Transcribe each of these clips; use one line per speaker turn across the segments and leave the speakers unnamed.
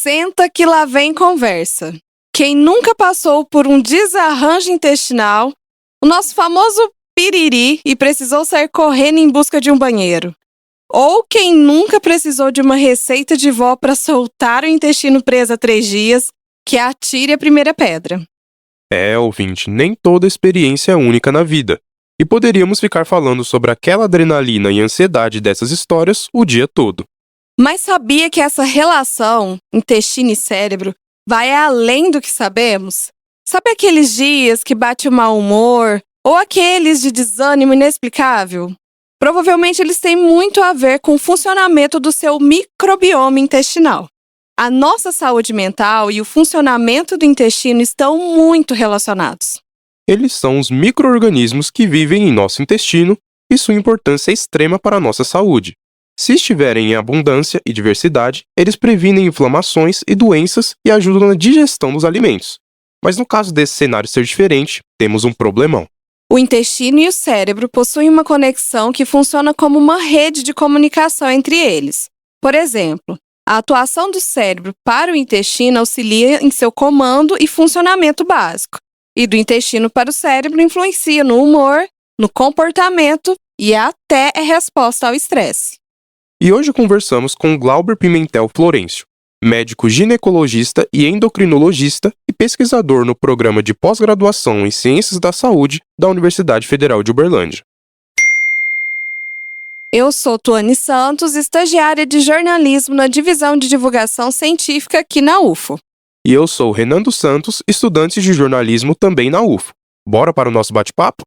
Senta que lá vem conversa. Quem nunca passou por um desarranjo intestinal, o nosso famoso piriri e precisou sair correndo em busca de um banheiro. Ou quem nunca precisou de uma receita de vó para soltar o intestino preso há 3 dias, que atire a primeira pedra.
Ouvinte, nem toda experiência é única na vida. E poderíamos ficar falando sobre aquela adrenalina e ansiedade dessas histórias o dia todo.
Mas sabia que essa relação intestino e cérebro vai além do que sabemos? Sabe aqueles dias que bate o mau humor ou aqueles de desânimo inexplicável? Provavelmente eles têm muito a ver com o funcionamento do seu microbioma intestinal. A nossa saúde mental e o funcionamento do intestino estão muito relacionados.
Eles são os micro-organismos que vivem em nosso intestino e sua importância é extrema para a nossa saúde. Se estiverem em abundância e diversidade, eles previnem inflamações e doenças e ajudam na digestão dos alimentos. Mas no caso desse cenário ser diferente, temos um problemão.
O intestino e o cérebro possuem uma conexão que funciona como uma rede de comunicação entre eles. Por exemplo, a atuação do cérebro para o intestino auxilia em seu comando e funcionamento básico, e do intestino para o cérebro influencia no humor, no comportamento e até a resposta ao estresse.
E hoje conversamos com Glauber Pimentel Florencio, médico ginecologista e endocrinologista e pesquisador no programa de pós-graduação em Ciências da Saúde da Universidade Federal de Uberlândia.
Eu sou Tuane Santos, estagiária de jornalismo na Divisão de Divulgação Científica aqui na UFO.
E eu sou Renan dos Santos, estudante de jornalismo também na UFO. Bora para o nosso bate-papo?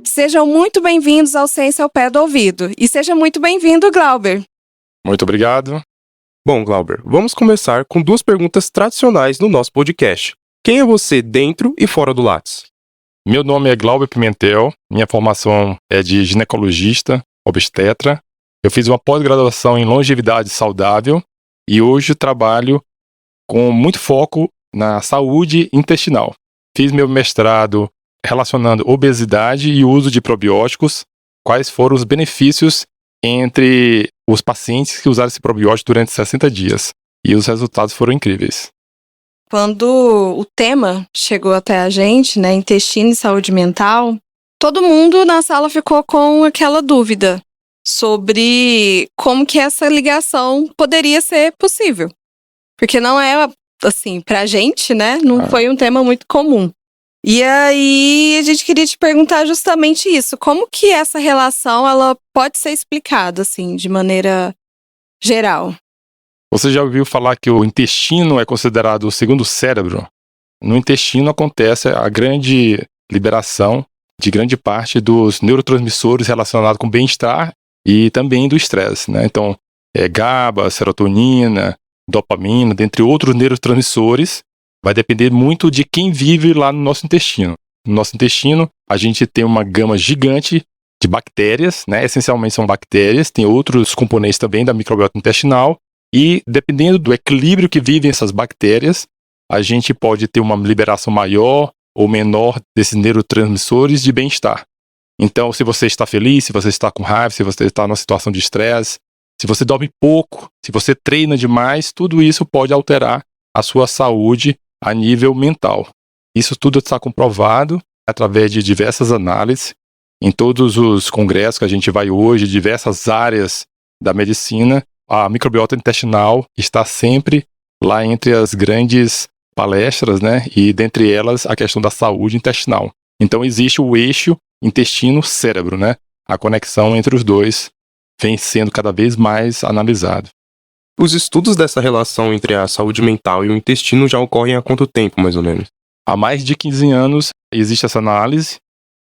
Sejam muito bem-vindos ao Ciência ao Pé do Ouvido. E seja muito bem-vindo, Glauber.
Muito obrigado.
Bom, Glauber, vamos começar com 2 perguntas tradicionais no nosso podcast. Quem é você dentro e fora do Lattes?
Meu nome é Glauber Pimentel, minha formação é de ginecologista, obstetra. Eu fiz uma pós-graduação em longevidade saudável e hoje trabalho com muito foco na saúde intestinal. Fiz meu mestrado relacionando obesidade e uso de probióticos, quais foram os benefícios entre os pacientes que usaram esse probiótico durante 60 dias. E os resultados foram incríveis.
Quando o tema chegou até a gente, né, intestino e saúde mental, todo mundo na sala ficou com aquela dúvida sobre como que essa ligação poderia ser possível. Porque não é, assim, pra gente, né, não foi um tema muito comum. E aí, a gente queria te perguntar justamente isso. Como que essa relação, ela pode ser explicada, assim, de maneira geral?
Você já ouviu falar que o intestino é considerado o segundo cérebro? No intestino acontece a grande liberação de grande parte dos neurotransmissores relacionados com bem-estar e também do estresse, né? Então, GABA, serotonina, dopamina, dentre outros neurotransmissores, vai depender muito de quem vive lá no nosso intestino. No nosso intestino, a gente tem uma gama gigante de bactérias, né? Essencialmente são bactérias, tem outros componentes também da microbiota intestinal, e dependendo do equilíbrio que vivem essas bactérias, a gente pode ter uma liberação maior ou menor desses neurotransmissores de bem-estar. Então, se você está feliz, se você está com raiva, se você está numa situação de estresse, se você dorme pouco, se você treina demais, tudo isso pode alterar a sua saúde a nível mental. Isso tudo está comprovado através de diversas análises. Em todos os congressos que a gente vai hoje, diversas áreas da medicina, a microbiota intestinal está sempre lá entre as grandes palestras, né? E dentre elas a questão da saúde intestinal. Então existe o eixo intestino-cérebro, né? A conexão entre os dois vem sendo cada vez mais analisado.
Os estudos dessa relação entre a saúde mental e o intestino já ocorrem há quanto tempo, mais ou menos?
Há mais de 15 anos existe essa análise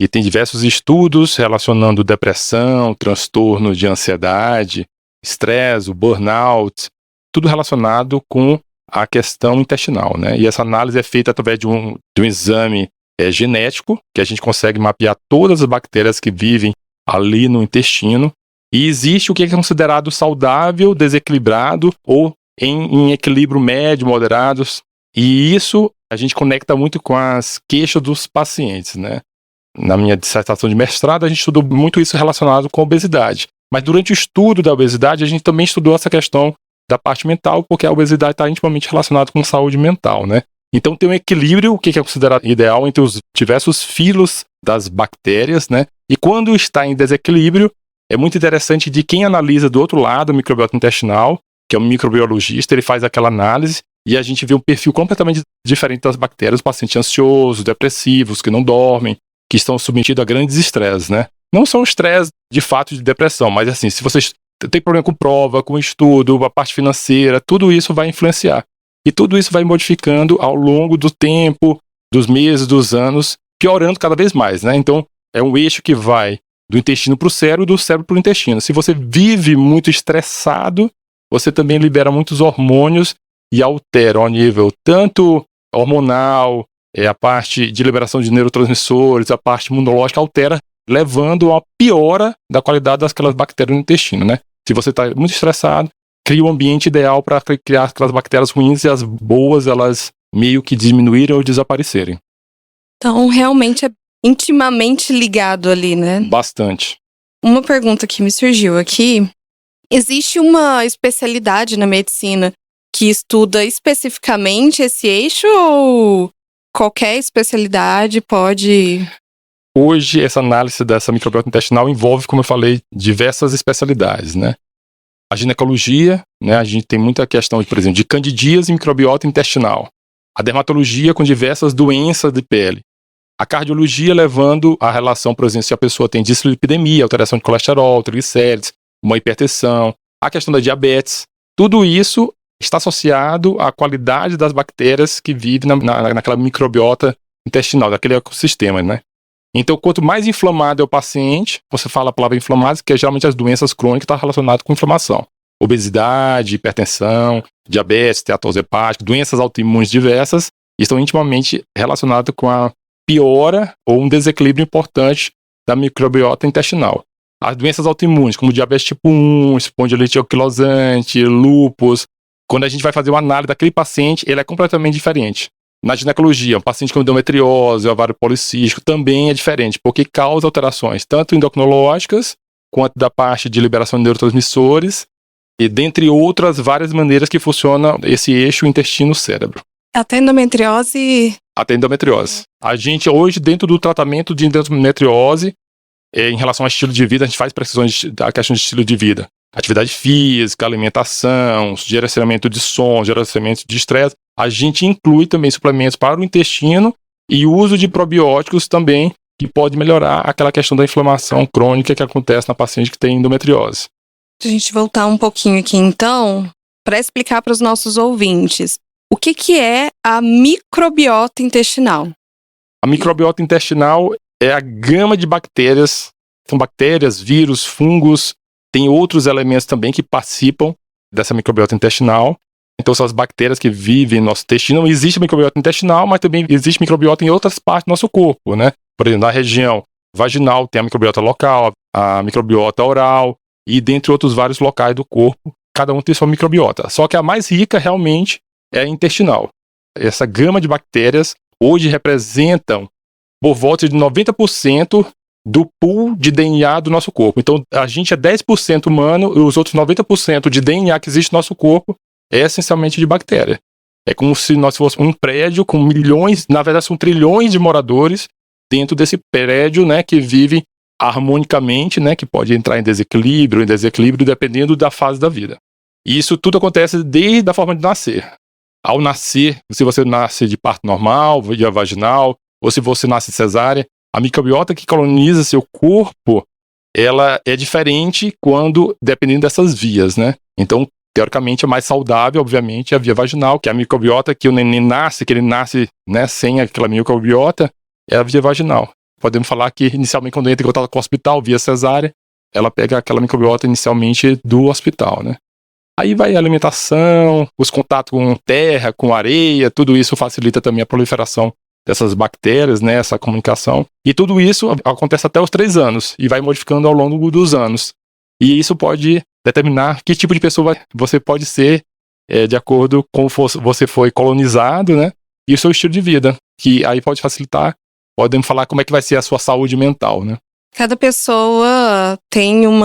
e tem diversos estudos relacionando depressão, transtorno de ansiedade, estresse, o burnout, tudo relacionado com a questão intestinal, né? E essa análise é feita através de um exame genético, que a gente consegue mapear todas as bactérias que vivem ali no intestino. E existe o que é considerado saudável, desequilibrado ou em equilíbrio médio, moderado. E isso a gente conecta muito com as queixas dos pacientes, né? Na minha dissertação de mestrado, a gente estudou muito isso relacionado com a obesidade. Mas durante o estudo da obesidade, a gente também estudou essa questão da parte mental, porque a obesidade está intimamente relacionada com saúde mental, né? Então tem um equilíbrio, o que é considerado ideal entre os diversos filos das bactérias, né? E quando está em desequilíbrio, é muito interessante de quem analisa do outro lado a microbiota intestinal, que é um microbiologista, ele faz aquela análise e a gente vê um perfil completamente diferente das bactérias, pacientes ansiosos, depressivos, que não dormem, que estão submetidos a grandes estresses, né? Não são estresse de fato de depressão, mas assim, se vocês têm problema com prova, com estudo, a parte financeira, tudo isso vai influenciar. E tudo isso vai modificando ao longo do tempo, dos meses, dos anos, piorando cada vez mais, né? Então, é um eixo que vai do intestino para o cérebro e do cérebro para o intestino. Se você vive muito estressado, você também libera muitos hormônios e altera ao nível tanto hormonal, a parte de liberação de neurotransmissores, a parte imunológica altera, levando a uma piora da qualidade daquelas bactérias no intestino, né? Se você está muito estressado, cria um ambiente ideal para criar aquelas bactérias ruins e as boas, elas meio que diminuírem ou desaparecerem.
Então, realmente é intimamente ligado ali, né?
Bastante.
Uma pergunta que me surgiu aqui: existe uma especialidade na medicina que estuda especificamente esse eixo ou qualquer especialidade pode...
Hoje, essa análise dessa microbiota intestinal envolve, como eu falei, diversas especialidades, né? A ginecologia, né? A gente tem muita questão, por exemplo, de candidíase e microbiota intestinal. A dermatologia com diversas doenças de pele. A cardiologia levando a relação, por exemplo, se a pessoa tem dislipidemia, alteração de colesterol, triglicérides, uma hipertensão, a questão da diabetes. Tudo isso está associado à qualidade das bactérias que vivem naquela microbiota intestinal, daquele ecossistema, né? Então, quanto mais inflamado é o paciente, você fala a palavra inflamado, que é geralmente as doenças crônicas estão relacionadas com inflamação. Obesidade, hipertensão, diabetes, esteatose hepática, doenças autoimunes diversas, estão intimamente relacionadas com a piora ou um desequilíbrio importante da microbiota intestinal. As doenças autoimunes, como diabetes tipo 1, espondilite anquilosante, lúpus, quando a gente vai fazer uma análise daquele paciente, ele é completamente diferente. Na ginecologia, um paciente com endometriose, ovário policístico, também é diferente, porque causa alterações, tanto endocrinológicas, quanto da parte de liberação de neurotransmissores, e dentre outras várias maneiras que funciona esse eixo intestino-cérebro.
Até endometriose...
Até endometriose. A gente hoje, dentro do tratamento de endometriose, em relação ao estilo de vida, a gente faz precisões da questão de estilo de vida. Atividade física, alimentação, gerenciamento de som, gerenciamento de estresse. A gente inclui também suplementos para o intestino e o uso de probióticos também, que pode melhorar aquela questão da inflamação crônica que acontece na paciente que tem endometriose.
Se a gente voltar um pouquinho aqui, então, para explicar para os nossos ouvintes, o que é a microbiota intestinal?
A microbiota intestinal é a gama de bactérias, são bactérias, vírus, fungos, tem outros elementos também que participam dessa microbiota intestinal. Então são as bactérias que vivem no nosso intestino. Existe microbiota intestinal, mas também existe microbiota em outras partes do nosso corpo, né? Por exemplo, na região vaginal tem a microbiota local, a microbiota oral e dentre outros vários locais do corpo, cada um tem sua microbiota. Só que a mais rica realmente é a intestinal. Essa gama de bactérias hoje representam por volta de 90% do pool de DNA do nosso corpo. Então, a gente é 10% humano e os outros 90% de DNA que existe no nosso corpo é essencialmente de bactéria. É como se nós fôssemos um prédio com milhões, na verdade são trilhões de moradores dentro desse prédio, né, que vive harmonicamente, né, que pode entrar em desequilíbrio dependendo da fase da vida. E isso tudo acontece desde a forma de nascer. Ao nascer, se você nasce de parto normal, via vaginal, ou se você nasce cesárea, a microbiota que coloniza seu corpo, ela é diferente dependendo dessas vias, né? Então, teoricamente, é mais saudável, obviamente, a via vaginal, que é a microbiota que o neném nasce, que ele nasce, né, sem aquela microbiota, é a via vaginal. Podemos falar que, inicialmente, quando entra em contato com o hospital, via cesárea, ela pega aquela microbiota inicialmente do hospital, né? Aí vai a alimentação, os contatos com terra, com areia, tudo isso facilita também a proliferação dessas bactérias, né, essa comunicação. E tudo isso acontece até os 3 anos e vai modificando ao longo dos anos. E isso pode determinar que tipo de pessoa você pode ser de acordo com você foi colonizado, né? E o seu estilo de vida, que aí pode facilitar, podemos falar como é que vai ser a sua saúde mental, né?
Cada pessoa tem um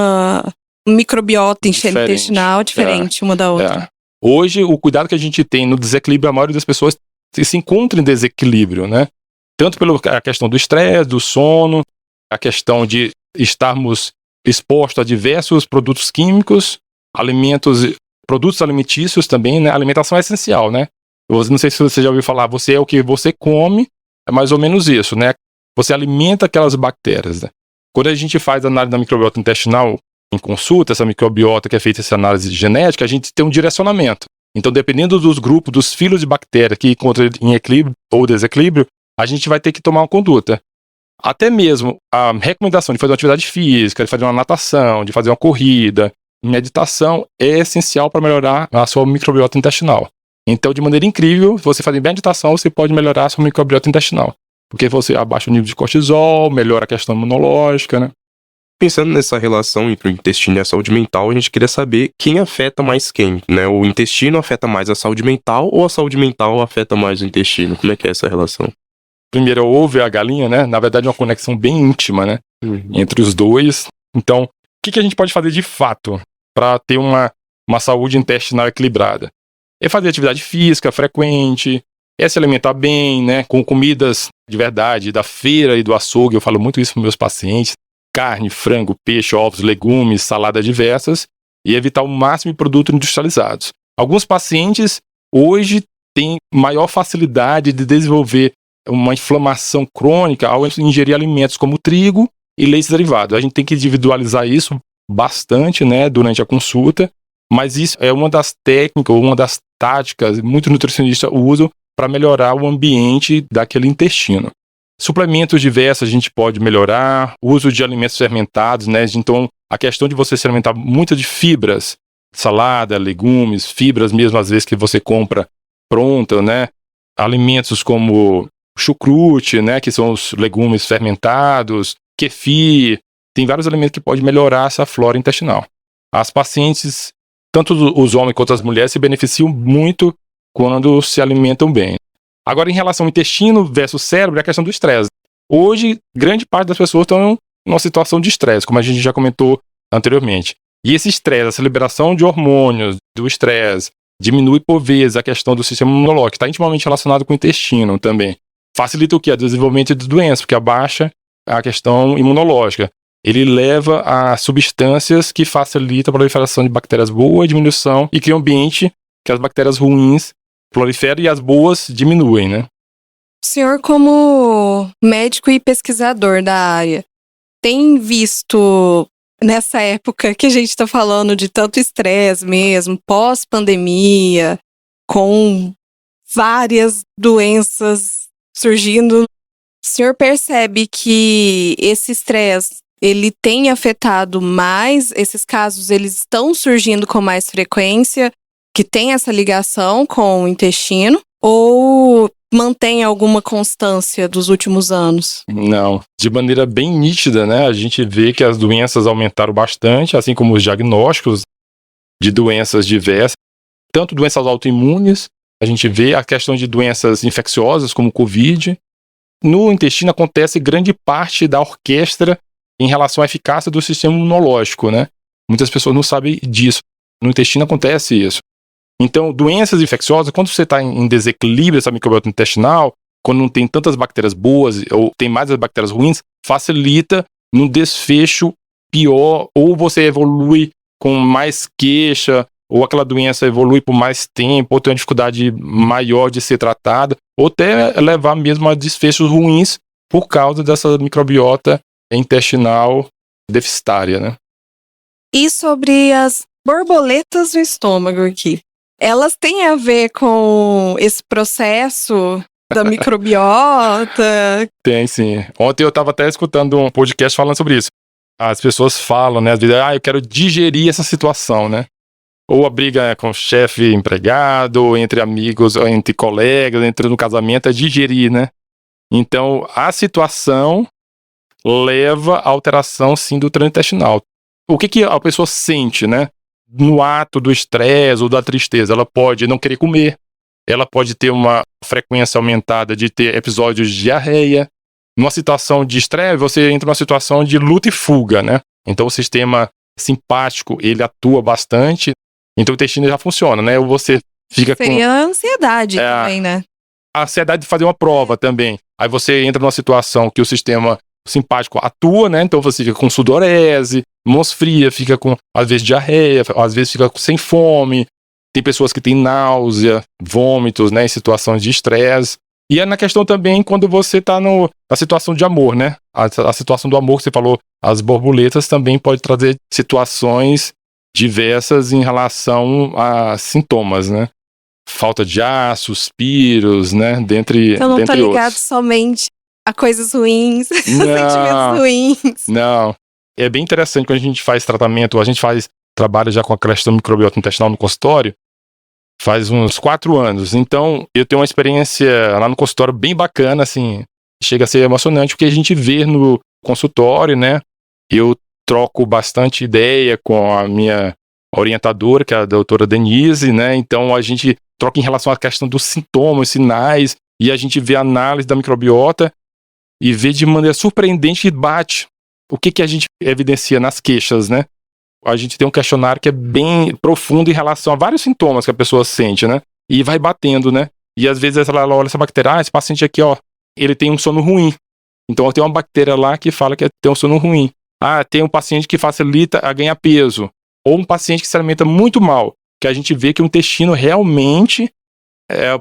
microbiota intestinal diferente uma da outra.
Hoje, o cuidado que a gente tem no desequilíbrio, a maioria das pessoas se encontra em desequilíbrio, né? Tanto pela questão do estresse, do sono, a questão de estarmos expostos a diversos produtos químicos, produtos alimentícios também, né? A alimentação é essencial, né? Eu não sei se você já ouviu falar, você é o que você come, é mais ou menos isso, né? Você alimenta aquelas bactérias, né? Quando a gente faz a análise da microbiota intestinal em consulta, essa microbiota que é feita essa análise genética, a gente tem um direcionamento. Então, dependendo dos grupos, dos filos de bactéria que encontram em equilíbrio ou desequilíbrio, a gente vai ter que tomar uma conduta. Até mesmo a recomendação de fazer uma atividade física, de fazer uma natação, de fazer uma corrida, meditação é essencial para melhorar a sua microbiota intestinal. Então, de maneira incrível, você fazendo meditação, você pode melhorar a sua microbiota intestinal. Porque você abaixa o nível de cortisol, melhora a questão imunológica, né?
Pensando nessa relação entre o intestino e a saúde mental, a gente queria saber quem afeta mais quem, né? O intestino afeta mais a saúde mental ou a saúde mental afeta mais o intestino? Como é que é essa relação?
Primeiro, o ovo e a galinha, né? Na verdade, é uma conexão bem íntima, né? Entre os dois. Então, o que a gente pode fazer de fato para ter uma saúde intestinal equilibrada? É fazer atividade física frequente, é se alimentar bem, né? Com comidas de verdade, da feira e do açougue. Eu falo muito isso para meus pacientes. Carne, frango, peixe, ovos, legumes, saladas diversas e evitar o máximo de produtos industrializados. Alguns pacientes hoje têm maior facilidade de desenvolver uma inflamação crônica ao ingerir alimentos como trigo e leites derivados. A gente tem que individualizar isso bastante, né, durante a consulta, mas isso é uma das técnicas, uma das táticas muitos nutricionistas usam para melhorar o ambiente daquele intestino. Suplementos diversos a gente pode melhorar, o uso de alimentos fermentados, né? Então, a questão de você se alimentar muito de fibras, salada, legumes, fibras mesmo às vezes que você compra pronta, né? Alimentos como chucrute, né? Que são os legumes fermentados, kefir, tem vários alimentos que podem melhorar essa flora intestinal. As pacientes, tanto os homens quanto as mulheres, se beneficiam muito quando se alimentam bem. Agora, em relação ao intestino versus cérebro, é a questão do estresse. Hoje, grande parte das pessoas estão em uma situação de estresse, como a gente já comentou anteriormente. E esse estresse, essa liberação de hormônios do estresse, diminui por vezes a questão do sistema imunológico, está intimamente relacionado com o intestino também. Facilita o quê? O desenvolvimento de doenças, porque abaixa a questão imunológica. Ele leva a substâncias que facilitam a proliferação de bactérias boas, diminuição, e cria um ambiente que as bactérias ruins proliferam e as boas diminuem, né?
O senhor, como médico e pesquisador da área, tem visto, nessa época que a gente está falando de tanto estresse mesmo, pós-pandemia, com várias doenças surgindo, o senhor percebe que esse estresse, ele tem afetado mais, esses casos, eles estão surgindo com mais frequência, que tem essa ligação com o intestino, ou mantém alguma constância dos últimos anos?
Não, de maneira bem nítida, né? A gente vê que as doenças aumentaram bastante, assim como os diagnósticos de doenças diversas, tanto doenças autoimunes, a gente vê a questão de doenças infecciosas, como o Covid. No intestino acontece grande parte da orquestra em relação à eficácia do sistema imunológico, né? Muitas pessoas não sabem disso. No intestino acontece isso. Então, doenças infecciosas, quando você está em desequilíbrio dessa microbiota intestinal, quando não tem tantas bactérias boas ou tem mais as bactérias ruins, facilita num desfecho pior, ou você evolui com mais queixa, ou aquela doença evolui por mais tempo, ou tem uma dificuldade maior de ser tratada, ou até levar mesmo a desfechos ruins por causa dessa microbiota intestinal deficitária, né?
E sobre as borboletas no estômago aqui? Elas têm a ver com esse processo da microbiota?
Tem, sim. Ontem eu estava até escutando um podcast falando sobre isso. As pessoas falam, né, às vezes, eu quero digerir essa situação, né? Ou a briga com o chefe e empregado, ou entre amigos, ou entre colegas, entre no casamento, é digerir, né? Então, a situação leva à alteração, sim, do trânsito intestinal. O que a pessoa sente, né? no ato do estresse ou da tristeza, ela pode não querer comer, ela pode ter uma frequência aumentada de ter episódios de diarreia. Numa situação de estresse, você entra numa situação de luta e fuga, né? Então o sistema simpático, ele atua bastante, então o intestino já funciona, né? Ou você fica
Seria a ansiedade também, né?
A ansiedade de fazer uma prova também. Aí você entra numa situação que o sistema simpático atua, né? Então você fica com sudorese, mãos frias, fica com, às vezes, diarreia, às vezes fica sem fome. Tem pessoas que têm náusea, vômitos, né? Em situações de estresse. E é na questão também quando você está na situação de amor, né? A situação do amor que você falou, as borboletas também pode trazer situações diversas em relação a sintomas, né? Falta de ar, suspiros, né? Dentre
Eu não tô ligado
outros.
somente a coisas ruins, sentimentos ruins.
Não. É bem interessante quando a gente faz tratamento, trabalha já com a questão microbiota intestinal no consultório, faz uns 4 anos. Então, eu tenho uma experiência lá no consultório bem bacana, assim, chega a ser emocionante, porque a gente vê no consultório, né? Eu troco bastante ideia com a minha orientadora, que é a doutora Denise, né? Então, a gente troca em relação à questão dos sintomas, sinais, e a gente vê a análise da microbiota e vê de maneira surpreendente e bate o que a gente evidencia nas queixas, né? A gente tem um questionário que é bem profundo em relação a vários sintomas que a pessoa sente, né? E vai batendo, né? E às vezes ela olha essa bactéria, esse paciente aqui, ó, ele tem um sono ruim. Então tem uma bactéria lá que fala que tem um sono ruim. Tem um paciente que facilita a ganhar peso. Ou um paciente que se alimenta muito mal. Que a gente vê que o intestino realmente,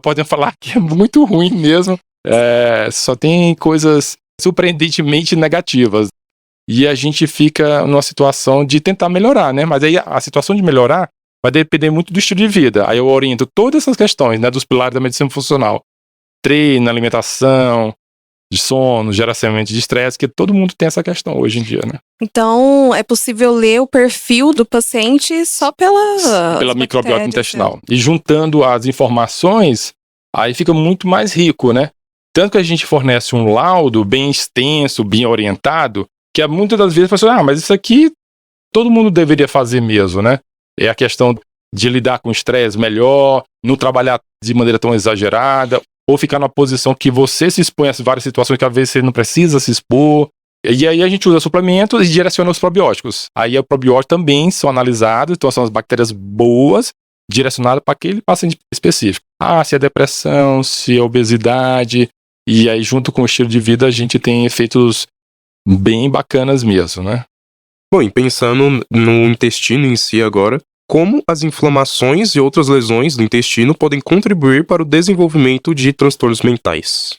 podemos falar que é muito ruim mesmo. Só tem coisas surpreendentemente negativas. E a gente fica numa situação de tentar melhorar, né? Mas aí a situação de melhorar vai depender muito do estilo de vida. Aí eu oriento todas essas questões, né, dos pilares da medicina funcional. Treino, alimentação, de sono, gerenciamento de estresse, que todo mundo tem essa questão hoje em dia, né?
Então, é possível ler o perfil do paciente só pela
microbiota intestinal. E juntando as informações, aí fica muito mais rico, né? Tanto que a gente fornece um laudo bem extenso, bem orientado, que muitas das vezes a pessoa, mas isso aqui todo mundo deveria fazer mesmo, né? É a questão de lidar com o estresse melhor, não trabalhar de maneira tão exagerada, ou ficar numa posição que você se expõe a várias situações que às vezes você não precisa se expor. E aí a gente usa suplementos e direciona os probióticos. Aí os probióticos também são analisados, então são as bactérias boas, direcionadas para aquele paciente específico. Se é depressão, se é obesidade, e aí junto com o estilo de vida a gente tem efeitos bem bacanas mesmo, né?
Bom, e pensando no intestino em si agora, como as inflamações e outras lesões do intestino podem contribuir para o desenvolvimento de transtornos mentais?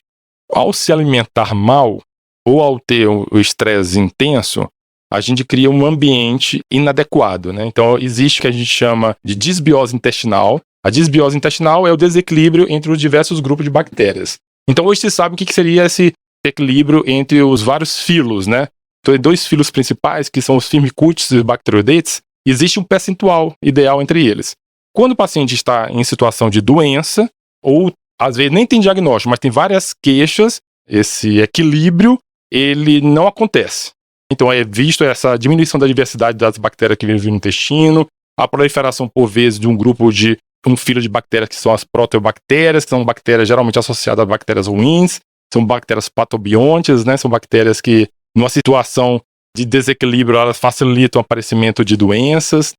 Ao se alimentar mal, ou ao ter o estresse intenso, a gente cria um ambiente inadequado, né? Então, existe o que a gente chama de disbiose intestinal. A disbiose intestinal é o desequilíbrio entre os diversos grupos de bactérias. Então, hoje se sabe o que seria esse equilíbrio entre os vários filos, né? Então, tem 2 filos principais, que são os Firmicutes e os Bacteroidetes. Existe um percentual ideal entre eles. Quando o paciente está em situação de doença, ou às vezes nem tem diagnóstico, mas tem várias queixas, esse equilíbrio, ele não acontece. Então é visto essa diminuição da diversidade das bactérias que vivem no intestino, a proliferação por vezes de um grupo de um filo de bactérias que são as proteobactérias, que são bactérias geralmente associadas a bactérias ruins, são bactérias patobiontes, né? São bactérias que, numa situação de desequilíbrio, elas facilitam o aparecimento de doenças.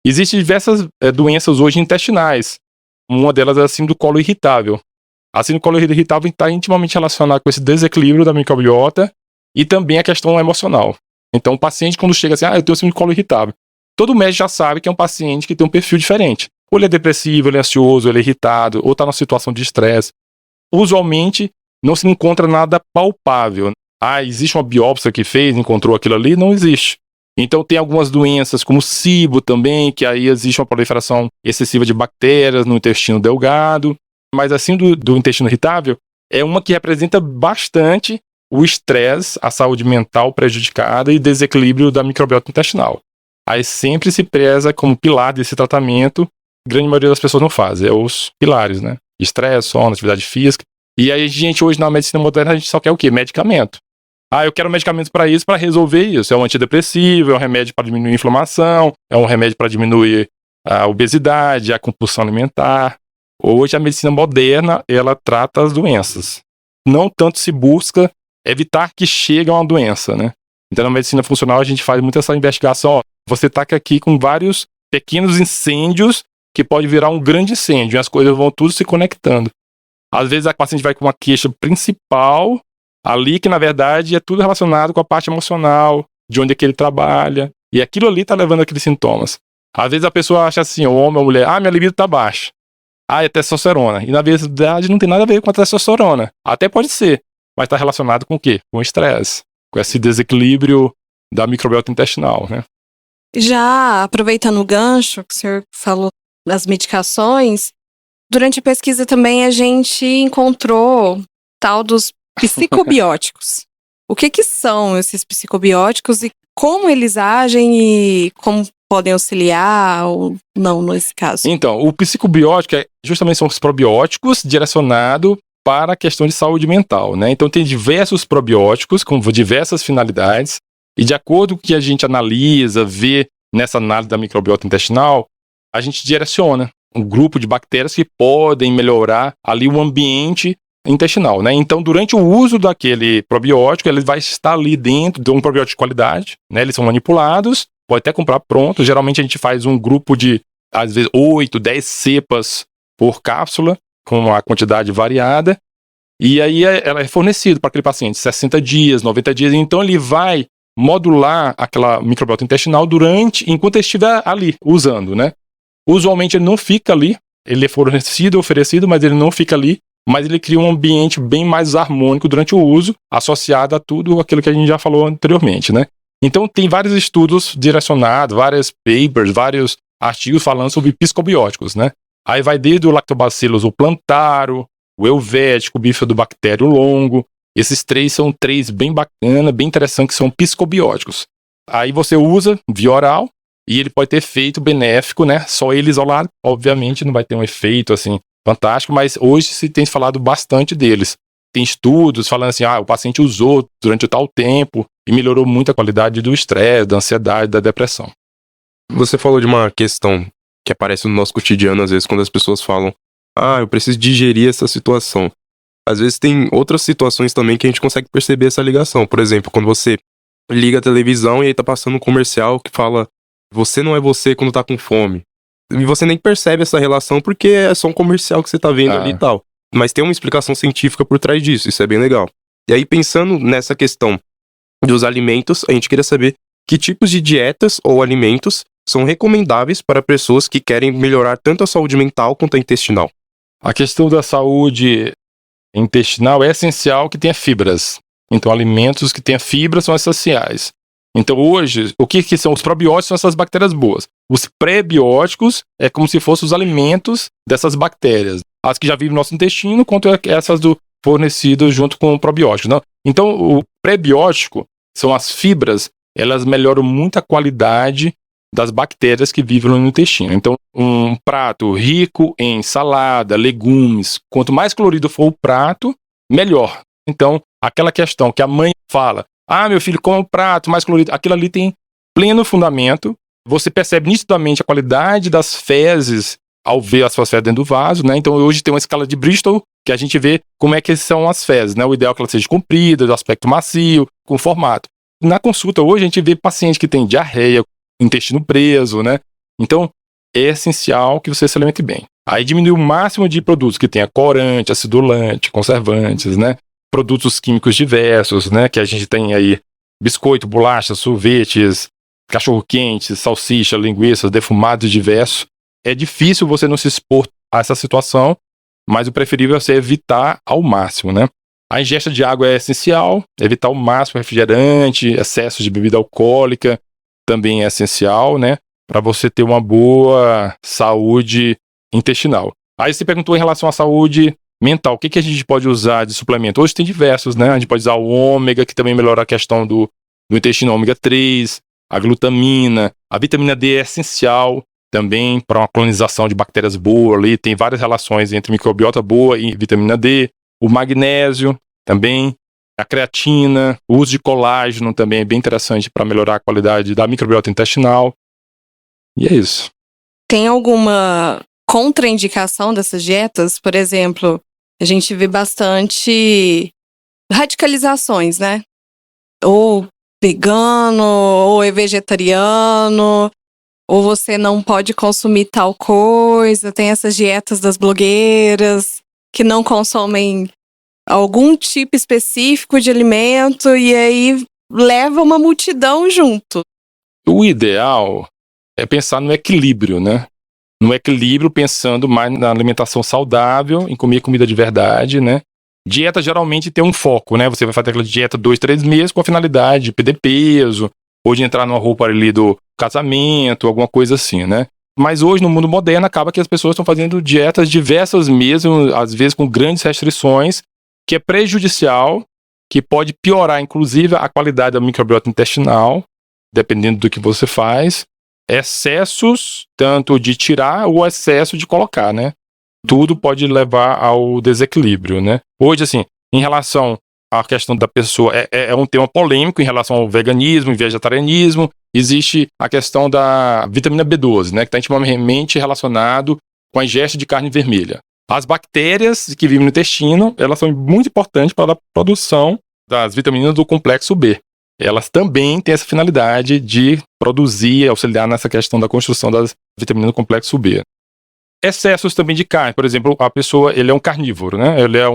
Existem diversas doenças hoje intestinais. Uma delas é a síndrome do colo irritável. A síndrome do colo irritável está intimamente relacionada com esse desequilíbrio da microbiota e também a questão emocional. Então, o paciente, quando chega assim, eu tenho síndrome do colo irritável, todo médico já sabe que é um paciente que tem um perfil diferente. Ou ele é depressivo, ele é ansioso, ele é irritado, ou está numa situação de estresse. Usualmente, não se encontra nada palpável. Existe uma biópsia que fez, encontrou aquilo ali? Não existe. Então tem algumas doenças como SIBO também, que aí existe uma proliferação excessiva de bactérias no intestino delgado. Mas assim do intestino irritável, é uma que representa bastante o estresse, a saúde mental prejudicada e desequilíbrio da microbiota intestinal. Aí sempre se preza como pilar desse tratamento, a grande maioria das pessoas não faz, é os pilares, né? Estresse, sono, atividade física. E aí, gente, hoje na medicina moderna, a gente só quer o quê? Medicamento. Eu quero medicamentos para isso, para resolver isso. É um antidepressivo, é um remédio para diminuir a inflamação, é um remédio para diminuir a obesidade, a compulsão alimentar. Hoje a medicina moderna, ela trata as doenças. Não tanto se busca evitar que chegue a uma doença, né? Então na medicina funcional a gente faz muito essa investigação. Você está aqui com vários pequenos incêndios que pode virar um grande incêndio, e as coisas vão tudo se conectando. Às vezes a paciente vai com uma queixa principal, ali que na verdade é tudo relacionado com a parte emocional, de onde é que ele trabalha, e aquilo ali está levando aqueles sintomas. Às vezes a pessoa acha assim, o homem ou a mulher, minha libido está baixa. É testosterona. E na verdade não tem nada a ver com a testosterona. Até pode ser, mas está relacionado com o quê? Com o estresse, com esse desequilíbrio da microbiota intestinal, né?
Já aproveitando o gancho que o senhor falou das medicações, durante a pesquisa também a gente encontrou tal dos psicobióticos. O que são esses psicobióticos e como eles agem e como podem auxiliar ou não nesse caso?
Então, o psicobiótico justamente são os probióticos direcionados para a questão de saúde mental, né? Então tem diversos probióticos com diversas finalidades e de acordo com o que a gente analisa, vê nessa análise da microbiota intestinal, a gente direciona um grupo de bactérias que podem melhorar ali o ambiente intestinal, né? Então, durante o uso daquele probiótico, ele vai estar ali dentro de um probiótico de qualidade, né? Eles são manipulados, pode até comprar pronto. Geralmente a gente faz um grupo de, às vezes, 8, 10 cepas por cápsula, com uma quantidade variada, e aí ela é fornecida para aquele paciente 60 dias, 90 dias, então ele vai modular aquela microbiota intestinal enquanto ele estiver ali, usando, né? Usualmente ele não fica ali, ele é fornecido, oferecido, mas ele não fica ali, mas ele cria um ambiente bem mais harmônico durante o uso, associado a tudo aquilo que a gente já falou anteriormente, né? Então tem vários estudos direcionados, vários papers, vários artigos falando sobre psicobióticos, né? Aí vai desde o Lactobacillus o plantaro, o helvético, o bifidobactério longo. Esses três são três bem bacanas, bem interessantes, que são psicobióticos. Aí você usa via oral e ele pode ter efeito benéfico, né? Só ele isolado, obviamente, não vai ter um efeito assim fantástico, mas hoje se tem falado bastante deles. Tem estudos falando assim, o paciente usou durante tal tempo e melhorou muito a qualidade do estresse, da ansiedade, da depressão.
Você falou de uma questão que aparece no nosso cotidiano, às vezes, quando as pessoas falam, eu preciso digerir essa situação. Às vezes tem outras situações também que a gente consegue perceber essa ligação. Por exemplo, quando você liga a televisão e aí tá passando um comercial que fala, você não é você quando tá com fome. E você nem percebe essa relação porque é só um comercial que você tá vendo ali e tal. Mas tem uma explicação científica por trás disso, isso é bem legal. E aí, pensando nessa questão dos alimentos, a gente queria saber que tipos de dietas ou alimentos são recomendáveis para pessoas que querem melhorar tanto a saúde mental quanto a intestinal.
A questão da saúde intestinal é essencial que tenha fibras. Então, alimentos que tenham fibras são essenciais. Então, hoje, o que são os probióticos? São essas bactérias boas. Os pré-bióticos é como se fossem os alimentos dessas bactérias. As que já vivem no nosso intestino, quanto essas fornecidas junto com o probiótico. Não? Então, o pré-biótico são as fibras, elas melhoram muito a qualidade das bactérias que vivem no intestino. Então, um prato rico em salada, legumes, quanto mais colorido for o prato, melhor. Então, aquela questão que a mãe fala, meu filho, come um prato mais colorido, aquilo ali tem pleno fundamento. Você percebe nitidamente a qualidade das fezes ao ver as suas fezes dentro do vaso, né? Então, hoje tem uma escala de Bristol que a gente vê como é que são as fezes, né? O ideal é que ela seja comprida, do aspecto macio, com formato. Na consulta hoje, a gente vê paciente que tem diarreia, intestino preso, né? Então, é essencial que você se alimente bem. Aí diminui o máximo de produtos que tenha corante, acidulante, conservantes, né? Produtos químicos diversos, né? Que a gente tem aí biscoito, bolachas, sorvetes, cachorro-quente, salsicha, linguiças, defumados diversos. É difícil você não se expor a essa situação, mas o preferível é você evitar ao máximo, né? A ingesta de água é essencial, evitar ao máximo refrigerante, excesso de bebida alcoólica também é essencial, né? Para você ter uma boa saúde intestinal. Aí você perguntou em relação à saúde mental, o que a gente pode usar de suplemento? Hoje tem diversos, né? A gente pode usar o ômega, que também melhora a questão do intestino, ômega 3, a glutamina, a vitamina D é essencial também para uma colonização de bactérias boas ali, tem várias relações entre microbiota boa e vitamina D, o magnésio também a creatina, o uso de colágeno também é bem interessante para melhorar a qualidade da microbiota intestinal. E é isso.
Tem alguma contraindicação dessas dietas? Por exemplo, a gente vê bastante radicalizações, né? Ou vegano, ou é vegetariano, ou você não pode consumir tal coisa. Tem essas dietas das blogueiras que não consomem algum tipo específico de alimento e aí leva uma multidão junto.
O ideal é pensar no equilíbrio, né? No equilíbrio, pensando mais na alimentação saudável, em comer comida de verdade, né? Dieta geralmente tem um foco, né? Você vai fazer aquela dieta 2, 3 meses com a finalidade de perder peso, ou de entrar numa roupa ali do casamento, alguma coisa assim, né? Mas hoje, no mundo moderno, acaba que as pessoas estão fazendo dietas diversas mesmo, às vezes com grandes restrições, que é prejudicial, que pode piorar, inclusive, a qualidade da microbiota intestinal, dependendo do que você faz. Excessos, tanto de tirar ou excesso de colocar, né? Tudo pode levar ao desequilíbrio, né? Hoje, assim, em relação à questão da pessoa, é um tema polêmico em relação ao veganismo e vegetarianismo. Existe a questão da vitamina B12, né? Que está intimamente relacionado com a ingesta de carne vermelha. As bactérias que vivem no intestino, elas são muito importantes para a produção das vitaminas do complexo B. Elas também têm essa finalidade de produzir, auxiliar nessa questão da construção das vitaminas do complexo B. Excessos também de carne, por exemplo, a pessoa, ele é um carnívoro, né? Ele é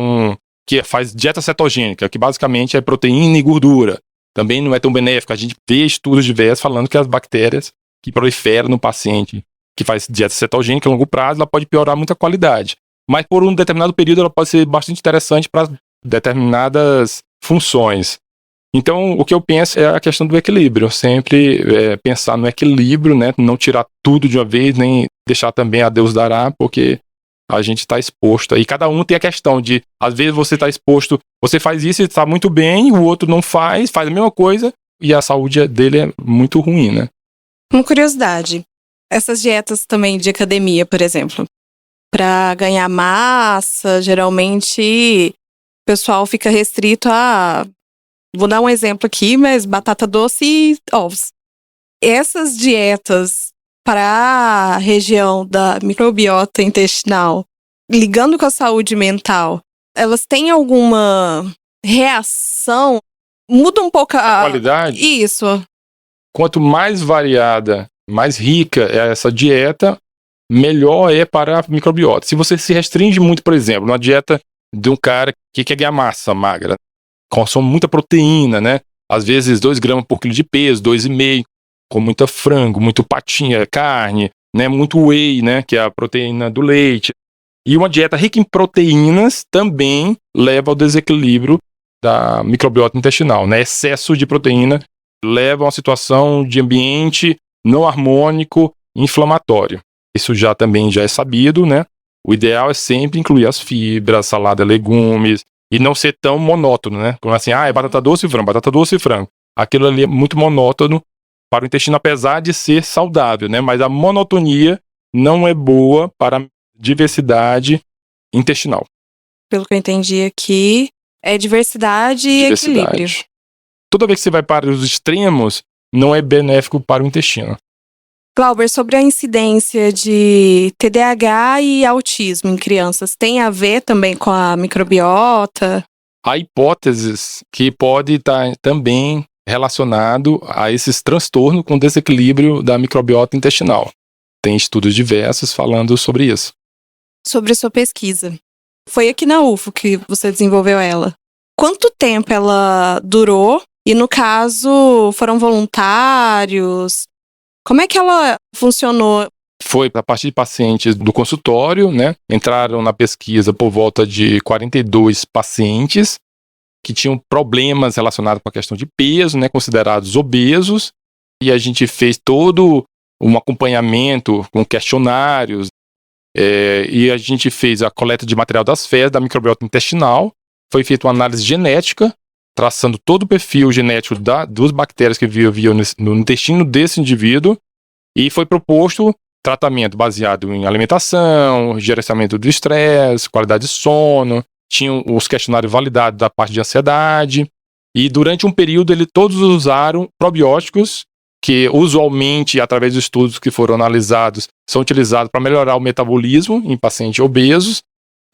que faz dieta cetogênica, que basicamente é proteína e gordura. Também não é tão benéfico. A gente vê estudos diversos falando que as bactérias que proliferam no paciente que faz dieta cetogênica a longo prazo, ela pode piorar muito a qualidade. Mas por um determinado período ela pode ser bastante interessante para determinadas funções. Então, o que eu penso é a questão do equilíbrio. Sempre pensar no equilíbrio, né? Não tirar tudo de uma vez, nem deixar também a Deus dará, porque a gente está exposto. E cada um tem a questão de, às vezes você está exposto, você faz isso e está muito bem, o outro não faz a mesma coisa, e a saúde dele é muito ruim, né?
Uma curiosidade, essas dietas também de academia, por exemplo, para ganhar massa, geralmente o pessoal fica restrito a, vou dar um exemplo aqui, mas batata doce e ovos. Essas dietas para a região da microbiota intestinal, ligando com a saúde mental, elas têm alguma reação? Muda um pouco a
qualidade?
Isso.
Quanto mais variada, mais rica é essa dieta, melhor é para a microbiota. Se você se restringe muito, por exemplo, numa dieta de um cara que quer ganhar massa magra, consome muita proteína, né? Às vezes 2 gramas por quilo de peso, 2,5, com muita frango, muito patinha, carne, né? Muito whey, né? Que é a proteína do leite. E uma dieta rica em proteínas também leva ao desequilíbrio da microbiota intestinal, né? Excesso de proteína leva a uma situação de ambiente não harmônico, inflamatório. Isso também já é sabido, né? O ideal é sempre incluir as fibras, salada, legumes, e não ser tão monótono, né? Como assim, é batata doce e frango, batata doce e frango. Aquilo ali é muito monótono para o intestino, apesar de ser saudável, né? Mas a monotonia não é boa para a diversidade intestinal.
Pelo que eu entendi aqui, é diversidade e equilíbrio.
Toda vez que você vai para os extremos, não é benéfico para o intestino.
Glauber, sobre a incidência de TDAH e autismo em crianças, tem a ver também com a microbiota?
Há hipóteses que pode estar também relacionado a esses transtornos com desequilíbrio da microbiota intestinal. Tem estudos diversos falando sobre isso.
Sobre a sua pesquisa. Foi aqui na UFO que você desenvolveu ela. Quanto tempo ela durou? E no caso, foram voluntários? Como é que ela funcionou?
Foi a partir de pacientes do consultório, né? Entraram na pesquisa por volta de 42 pacientes que tinham problemas relacionados com a questão de peso, né? Considerados obesos. E a gente fez todo um acompanhamento com questionários. E a gente fez a coleta de material das fezes, da microbiota intestinal. Foi feita uma análise genética, traçando todo o perfil genético das bactérias que viviam no intestino desse indivíduo, e foi proposto tratamento baseado em alimentação, gerenciamento do estresse, qualidade de sono, tinham os questionários validados da parte de ansiedade, E durante um período, todos usaram probióticos, que usualmente, através de estudos que foram analisados, são utilizados para melhorar o metabolismo em pacientes obesos.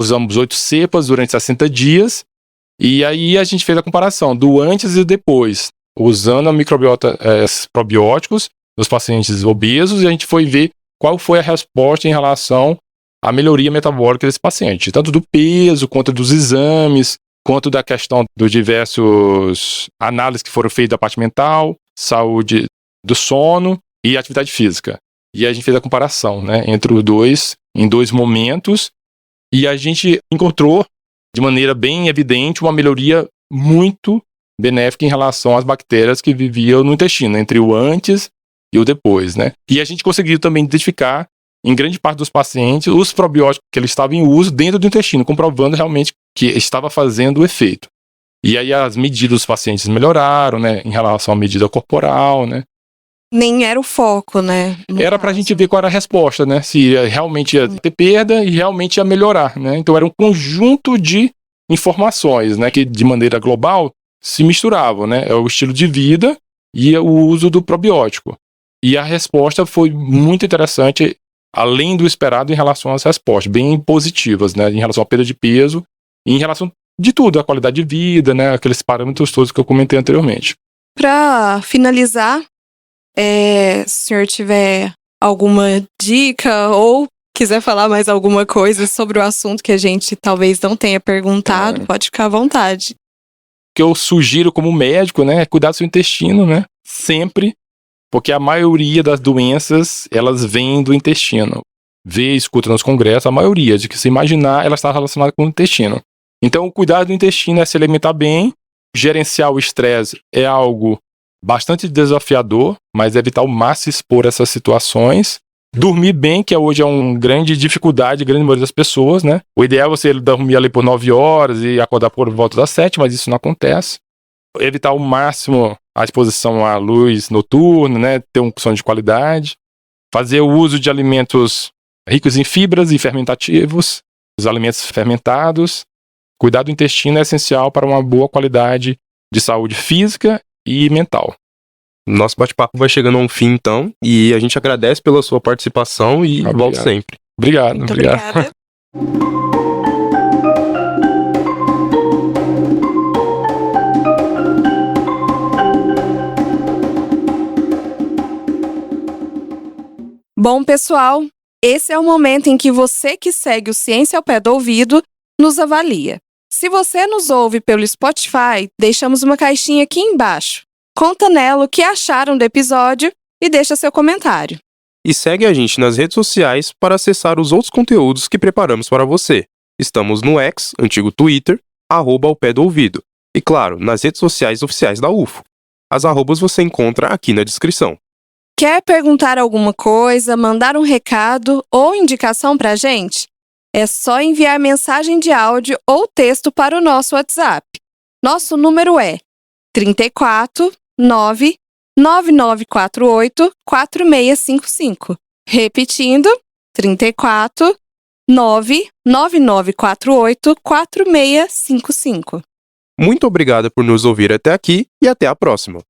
Usamos 8 cepas durante 60 dias. E aí a gente fez a comparação do antes e depois, usando a microbiota, probióticos nos pacientes obesos, e a gente foi ver qual foi a resposta em relação à melhoria metabólica desse paciente, tanto do peso, quanto dos exames, quanto da questão dos diversos análises que foram feitas da parte mental, saúde do sono e atividade física. E a gente fez a comparação, né, entre os dois, em 2 momentos, e a gente encontrou, de maneira bem evidente, uma melhoria muito benéfica em relação às bactérias que viviam no intestino, entre o antes e o depois, né? E a gente conseguiu também identificar, em grande parte dos pacientes, os probióticos que eles estavam em uso dentro do intestino, comprovando realmente que estava fazendo o efeito. E aí as medidas dos pacientes melhoraram, né, em relação à medida corporal, né?
Nem era o foco, né?
Era pra gente ver qual era a resposta, né? Se realmente ia ter perda e realmente ia melhorar, né? Então era um conjunto de informações, né, que de maneira global se misturavam, né? É o estilo de vida e o uso do probiótico. E a resposta foi muito interessante, além do esperado em relação às respostas, bem positivas, né? Em relação à perda de peso e em relação de tudo, a qualidade de vida, né? Aqueles parâmetros todos que eu comentei anteriormente.
Para finalizar, se o senhor tiver alguma dica ou quiser falar mais alguma coisa sobre o assunto que a gente talvez não tenha perguntado, pode ficar à vontade.
O que eu sugiro como médico, né, é cuidar do seu intestino, né? Sempre. Porque a maioria das doenças, elas vêm do intestino. Vê, escuta nos congressos, a maioria, de que se imaginar, ela está relacionada com o intestino. Então, o cuidado do intestino é se alimentar bem, gerenciar o estresse é algo bastante desafiador, mas evitar ao máximo expor essas situações. Dormir bem, que hoje é uma grande dificuldade, grande maioria das pessoas, né? O ideal é você dormir ali por 9 horas e acordar por volta das 7, mas isso não acontece. Evitar ao máximo a exposição à luz noturna, né? Ter um sono de qualidade. Fazer o uso de alimentos ricos em fibras e fermentativos, os alimentos fermentados. Cuidar do intestino é essencial para uma boa qualidade de saúde física e mental.
Nosso bate-papo vai chegando a um fim, então, e a gente agradece pela sua participação e volta sempre.
Obrigado.
Muito obrigada. Bom, pessoal, esse é o momento em que você que segue o Ciência ao Pé do Ouvido nos avalia. Se você nos ouve pelo Spotify, deixamos uma caixinha aqui embaixo. Conta nela o que acharam do episódio e deixa seu comentário.
E segue a gente nas redes sociais para acessar os outros conteúdos que preparamos para você. Estamos no X, antigo Twitter, @ao pé do ouvido. E claro, nas redes sociais oficiais da UFO. As arrobas você encontra aqui na descrição.
Quer perguntar alguma coisa, mandar um recado ou indicação pra gente? É só enviar mensagem de áudio ou texto para o nosso WhatsApp. Nosso número é 34 9 9948 4655. Repetindo, 34 9 9948 4655.
Muito obrigado por nos ouvir até aqui e até a próxima.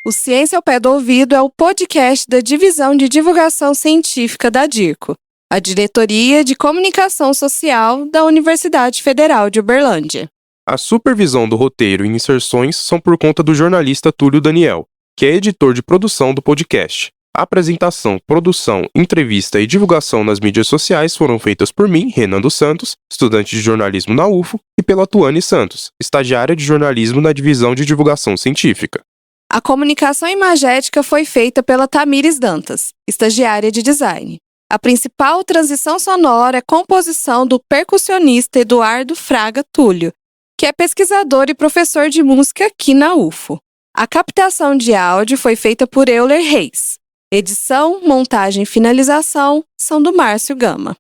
O Ciência ao Pé do Ouvido é o podcast da Divisão de Divulgação Científica da DIRCO, a Diretoria de Comunicação Social da Universidade Federal de Uberlândia.
A supervisão do roteiro e inserções são por conta do jornalista Túlio Daniel, que é editor de produção do podcast. A apresentação, produção, entrevista e divulgação nas mídias sociais foram feitas por mim, Renan dos Santos, estudante de jornalismo na UFO, e pela Tuane Santos, estagiária de jornalismo na Divisão de Divulgação Científica.
A comunicação imagética foi feita pela Tamires Dantas, estagiária de design. A principal transição sonora é composição do percussionista Eduardo Fraga Túlio, que é pesquisador e professor de música aqui na UFO. A captação de áudio foi feita por Euler Reis. Edição, montagem e finalização são do Márcio Gama.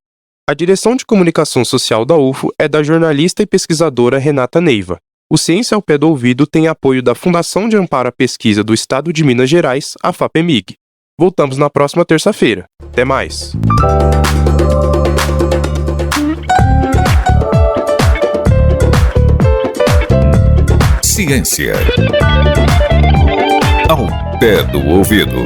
A direção de comunicação social da UFO é da jornalista e pesquisadora Renata Neiva. O Ciência ao Pé do Ouvido tem apoio da Fundação de Amparo à Pesquisa do Estado de Minas Gerais, a FAPEMIG. Voltamos na próxima terça-feira. Até mais!
Ciência. Ao pé do ouvido.